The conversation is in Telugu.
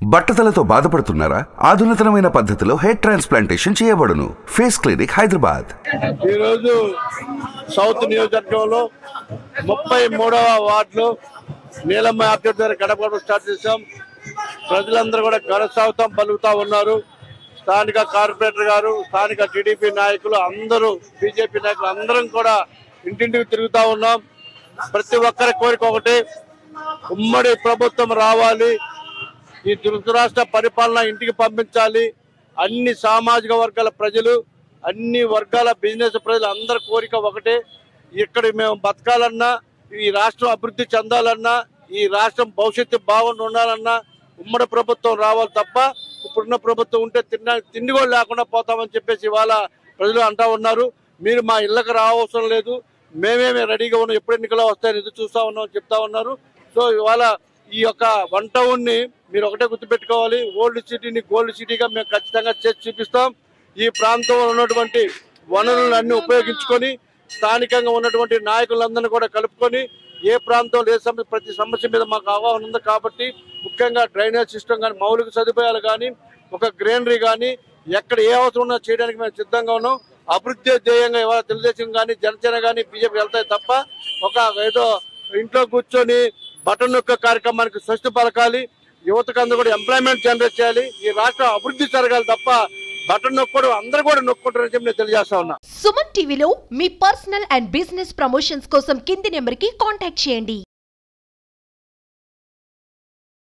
బట్టతలతో బాధపడుతున్నారా? ఆధునితనమైన పద్ధతిలో హెయిర్ ట్రాన్స్ప్లాంటేషన్ చేయబడును. Face clinic Hyderabad. ఈ రోజు సౌత్ నియోజకవర్గంలో 33వ వార్డులో నీలమ్మ ఆబ్జెక్ట్ ద్వారా గడప స్టార్ట్ చేశాం. ప్రజలందరూ కూడా ఘనస్వాగతం పలుకుతా ఉన్నారు. స్థానిక కార్పొరేటర్ గారు, స్థానిక టీడీపీ నాయకులు, అందరూ బీజేపీ నాయకులు అందరం కూడా ఇంటింటికి తిరుగుతా ఉన్నాం. ప్రతి ఒక్కరి కోరిక ఒకటి, ఉమ్మడి ప్రభుత్వం రావాలి, ఈ ధృతరాష్ట్ర పరిపాలన ఇంటికి పంపించాలి. అన్ని సామాజిక వర్గాల ప్రజలు, అన్ని వర్గాల బిజినెస్ ప్రజలు అందరి కోరిక ఒకటే. ఇక్కడ మేము బతకాలన్నా, ఈ రాష్ట్రం అభివృద్ధి చెందాలన్నా, ఈ రాష్ట్రం భవిష్యత్తు బాగుండి ఉండాలన్నా ఉమ్మడి ప్రభుత్వం రావాలి తప్ప ఇప్పుడున్న ప్రభుత్వం ఉంటే తిండి కూడా లేకుండా పోతామని చెప్పేసి ఇవాళ ప్రజలు అంటా ఉన్నారు. మీరు మా ఇళ్ళకి రావసరం లేదు, మేమేమే రెడీగా ఉన్నాం, ఎప్పుడు ఎన్నికలు వస్తాయని ఎదురు చూస్తా ఉన్నాం చెప్తా ఉన్నారు. సో ఇవాళ ఈ యొక్క వన్ టౌన్ ని మీరు ఒకటే గుర్తుపెట్టుకోవాలి, ఓల్డ్ సిటీని గోల్డ్ సిటీగా మేము ఖచ్చితంగా చేసి చూపిస్తాం. ఈ ప్రాంతంలో ఉన్నటువంటి వనరులను అన్ని ఉపయోగించుకొని స్థానికంగా ఉన్నటువంటి నాయకులందరినీ కూడా కలుపుకొని ఏ ప్రాంతంలో ఏ సమస్య, ప్రతి సమస్య మీద మాకు అవగాహన ఉంది కాబట్టి ముఖ్యంగా డ్రైనేజ్ సిస్టమ్ కానీ, మౌలిక సదుపాయాలు కానీ, ఒక గ్రీనరీ కానీ, ఎక్కడ ఏ అవసరం ఉన్నా చేయడానికి మేము సిద్ధంగా ఉన్నాం. అభివృద్ధి ధ్యేయంగా ఇవాళ తెలుగుదేశం కానీ, జనసేన కానీ, బీజేపీ వెళ్తాయి తప్ప ఒక ఏదో ఇంట్లో కూర్చొని బటన్ నొక్క కార్యక్రమానికి స్వస్తి పలకాలి. యువతకు అందరూ కూడా ఎంప్లాయ్మెంట్ జనరేట్ చేయాలి. ఈ రాష్ట్రం అభివృద్ధి జరగాలి తప్ప బటన్ నొక్కడు అందరూ కూడా నొక్కుంటారని చెప్పి నేను తెలియజేస్తా ఉన్నా. సుమన్ టీవీలో మీ పర్సనల్ అండ్ బిజినెస్ ప్రమోషన్స్ కోసం కింది నెంబర్ కి కాంటాక్ట్ చేయండి.